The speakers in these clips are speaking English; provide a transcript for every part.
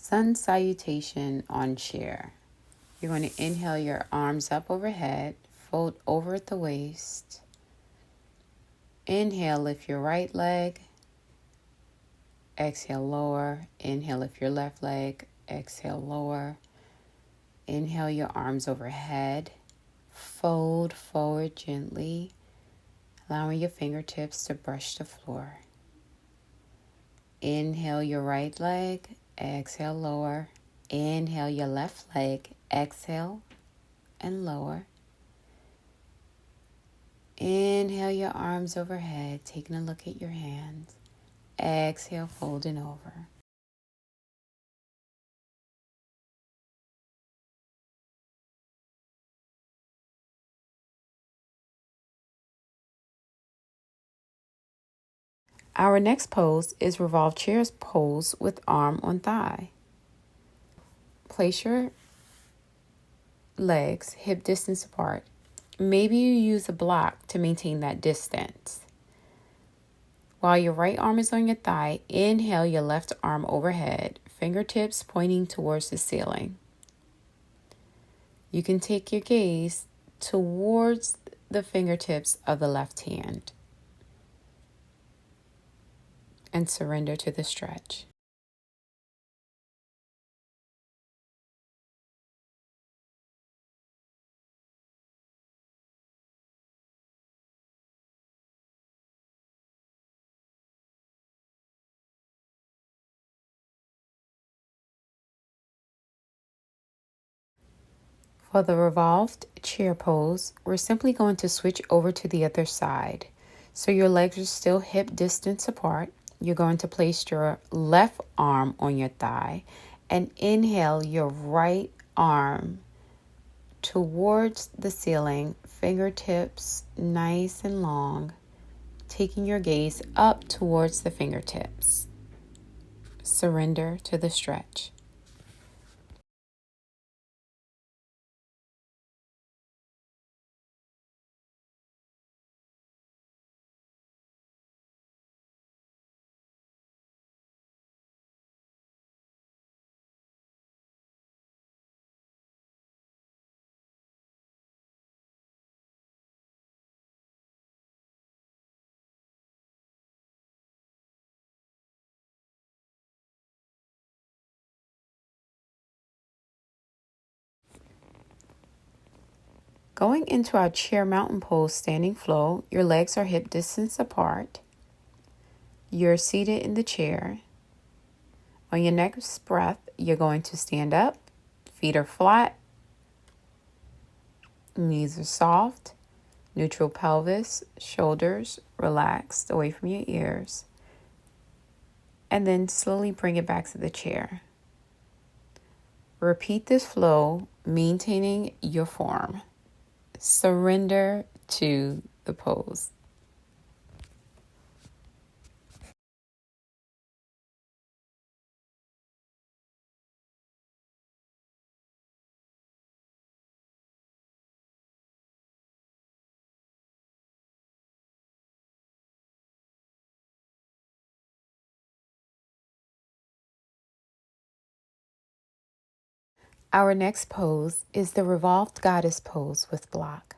Sun salutation on chair. You're going to inhale your arms up overhead, fold over at the waist. Inhale, lift your right leg. Exhale, lower. Inhale, lift your left leg. Exhale, lower. Inhale, your arms overhead. Fold forward gently, allowing your fingertips to brush the floor. Inhale your right leg. Exhale, lower. Inhale your left leg. Exhale and lower. Inhale your arms overhead, taking a look at your hands. Exhale, folding over. Our next pose is revolved chairs pose with arm on thigh. Place your legs hip distance apart. Maybe you use a block to maintain that distance. While your right arm is on your thigh, inhale your left arm overhead, fingertips pointing towards the ceiling. You can take your gaze towards the fingertips of the left hand and surrender to the stretch. For the revolved chair pose, we're simply going to switch over to the other side. So your legs are still hip distance apart. You're going to place your left arm on your thigh and inhale your right arm towards the ceiling, fingertips nice and long, taking your gaze up towards the fingertips. Surrender to the stretch. Going into our chair mountain pose standing flow, your legs are hip distance apart. You're seated in the chair. On your next breath, you're going to stand up. Feet are flat. Knees are soft. Neutral pelvis, shoulders relaxed away from your ears. And then slowly bring it back to the chair. Repeat this flow, maintaining your form. Surrender to the pose. Our next pose is the revolved goddess pose with block.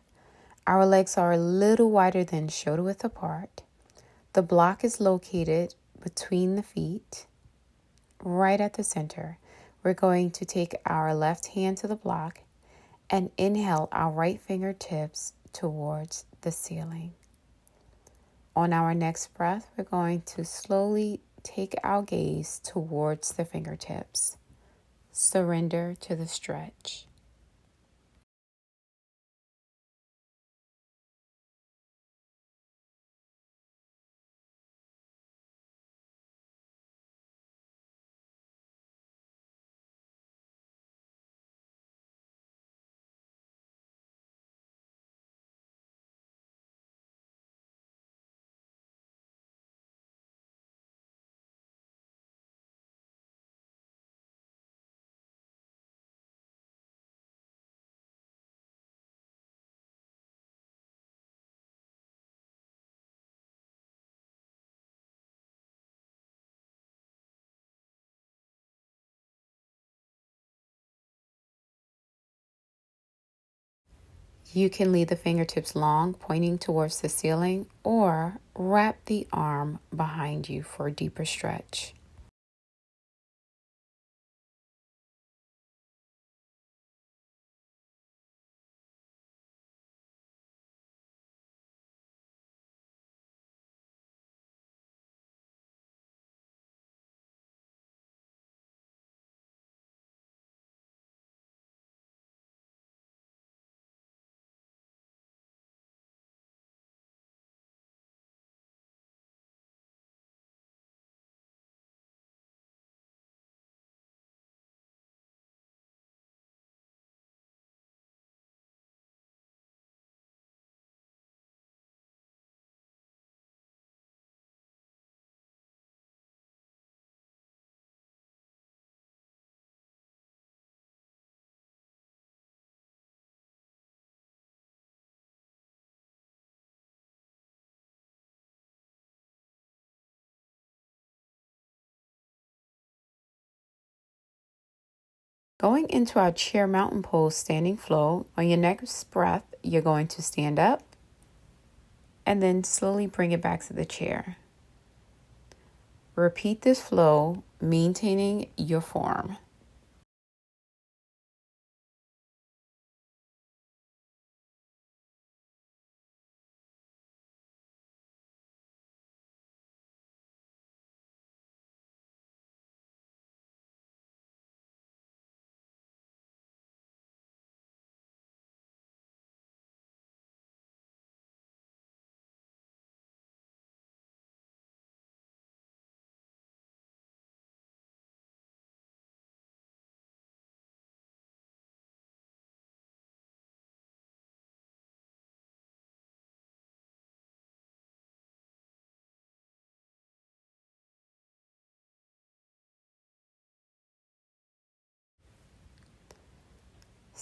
Our legs are a little wider than shoulder width apart. The block is located between the feet, right at the center. We're going to take our left hand to the block and inhale our right fingertips towards the ceiling. On our next breath, we're going to slowly take our gaze towards the fingertips. Surrender to the stretch. You can leave the fingertips long, pointing towards the ceiling, or wrap the arm behind you for a deeper stretch. Going into our chair mountain pose standing flow, on your next breath, you're going to stand up and then slowly bring it back to the chair. Repeat this flow, maintaining your form.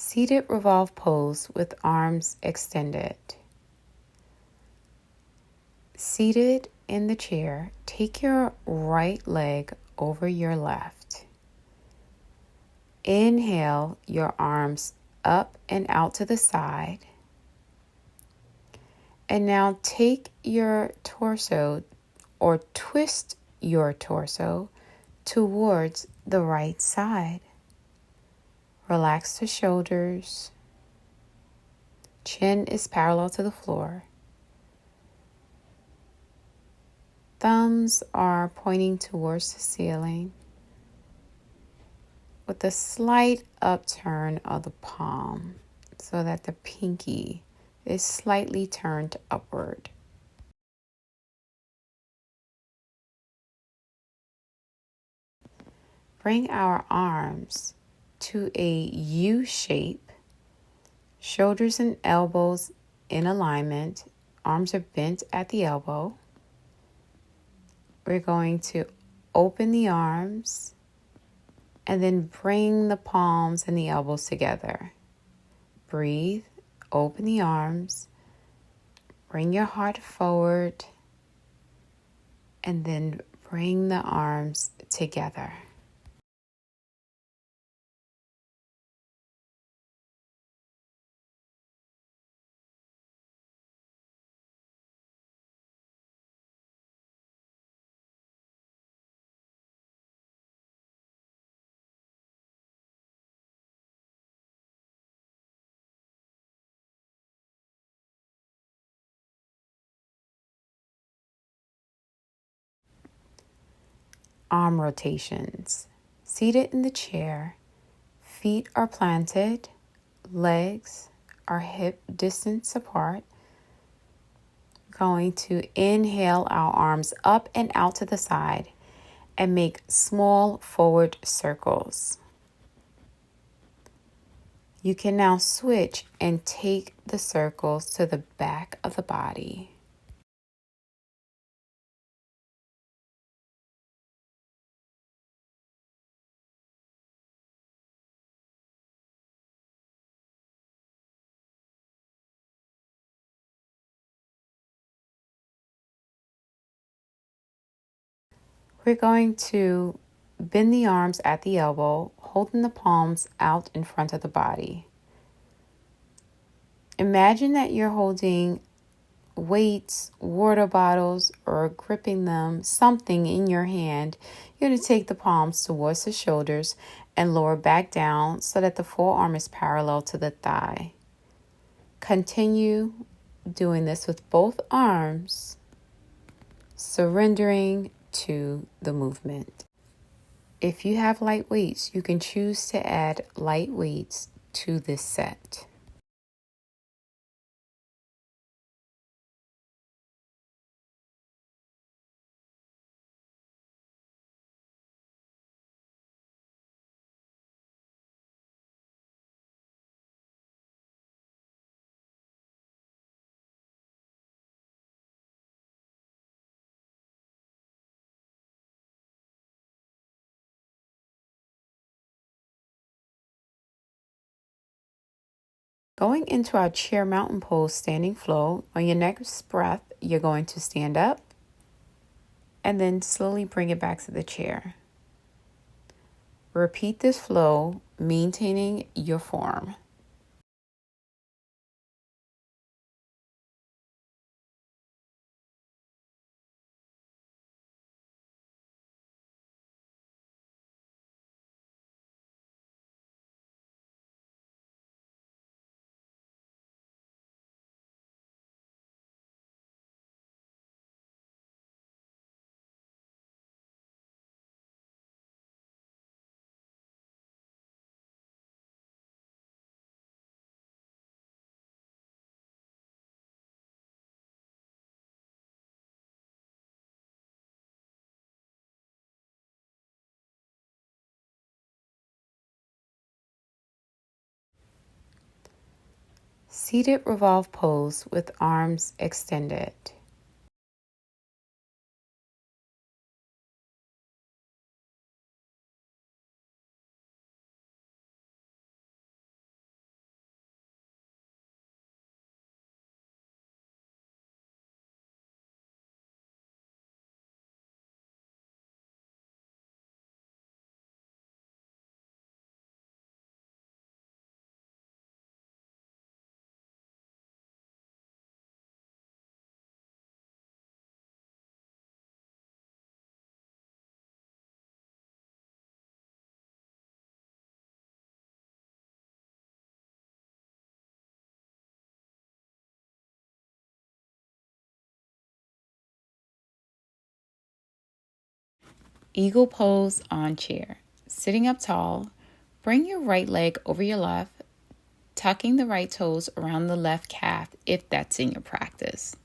Seated revolve pose with arms extended. Seated in the chair, take your right leg over your left. Inhale your arms up and out to the side. And now take your torso or twist your torso towards the right side. Relax the shoulders. Chin is parallel to the floor. Thumbs are pointing towards the ceiling with a slight upturn of the palm so that the pinky is slightly turned upward. Bring our arms to a U shape, shoulders and elbows in alignment, arms are bent at the elbow. We're going to open the arms and then bring the palms and the elbows together. Breathe, open the arms, bring your heart forward, and then bring the arms together. Arm rotations. Seated in the chair, feet are planted, legs are hip distance apart. Going to inhale our arms up and out to the side and make small forward circles. You can now switch and take the circles to the back of the body. We're going to bend the arms at the elbow, holding the palms out in front of the body. Imagine that you're holding weights, water bottles, or gripping them, something in your hand. You're going to take the palms towards the shoulders and lower back down so that the forearm is parallel to the thigh. Continue doing this with both arms, surrendering to the movement. If you have light weights, you can choose to add light weights to this set. Going into our chair mountain pose standing flow, on your next breath, you're going to stand up and then slowly bring it back to the chair. Repeat this flow, maintaining your form. Seated revolve pose with arms extended. Eagle pose on chair. Sitting up tall, bring your right leg over your left, tucking the right toes around the left calf if that's in your practice.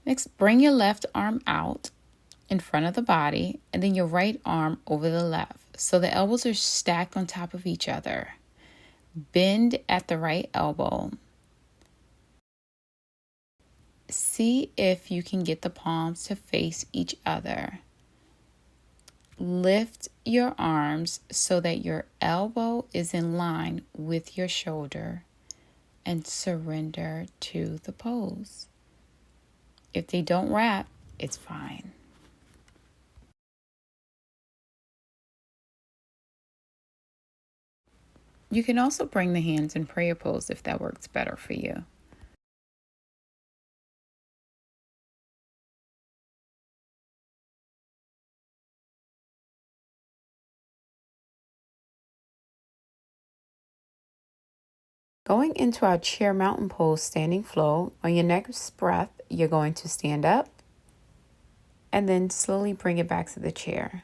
Next, bring your left arm out in front of the body and then your right arm over the left. So the elbows are stacked on top of each other. Bend at the right elbow. See if you can get the palms to face each other. Lift your arms so that your elbow is in line with your shoulder and surrender to the pose. If they don't wrap, it's fine. You can also bring the hands in prayer pose if that works better for you. Going into our chair mountain pose standing flow, on your next breath, you're going to stand up and then slowly bring it back to the chair.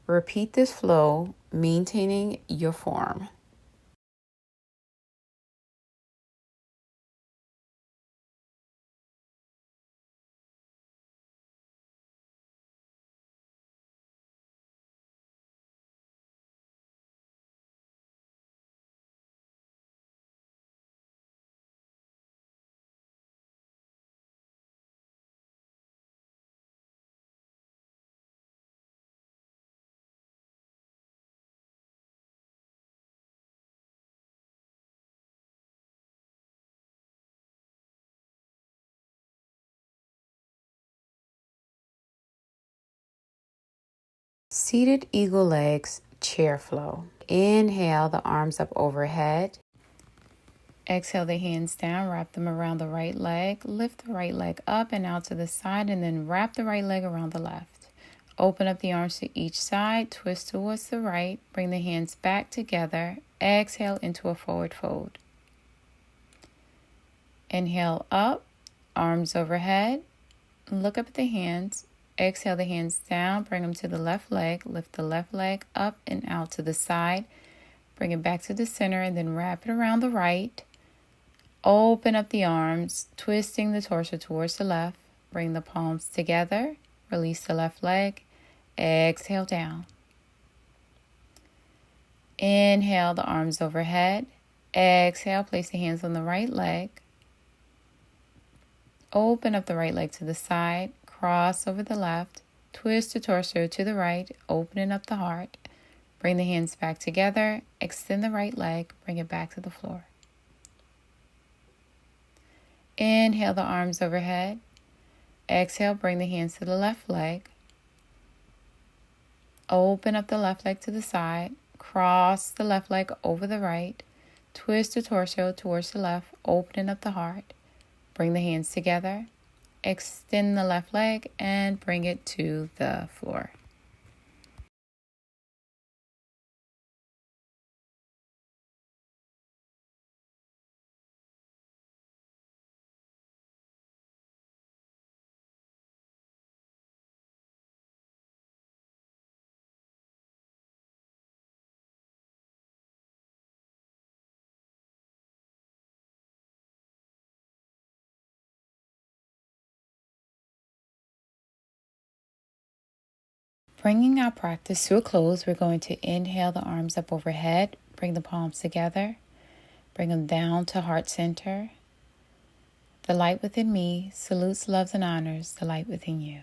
Repeat this flow, maintaining your form. Seated eagle legs, chair flow. Inhale the arms up overhead. Exhale the hands down, wrap them around the right leg. Lift the right leg up and out to the side, and then wrap the right leg around the left. Open up the arms to each side, twist towards the right, bring the hands back together. Exhale into a forward fold. Inhale up, arms overhead. Look up at the hands. Exhale the hands down, bring them to the left leg. Lift the left leg up and out to the side. Bring it back to the center and then wrap it around the right. Open up the arms, twisting the torso towards the left. Bring the palms together. Release the left leg. Exhale down. Inhale the arms overhead. Exhale, place the hands on the right leg. Open up the right leg to the side. Cross over the left. Twist the torso to the right, opening up the heart. Bring the hands back together. Extend the right leg. Bring it back to the floor. Inhale the arms overhead. Exhale, bring the hands to the left leg. Open up the left leg to the side. Cross the left leg over the right. Twist the torso towards the left, opening up the heart. Bring the hands together. Extend the left leg and bring it to the floor. Bringing our practice to a close, we're going to inhale the arms up overhead, bring the palms together, bring them down to heart center. The light within me salutes, loves, and honors the light within you.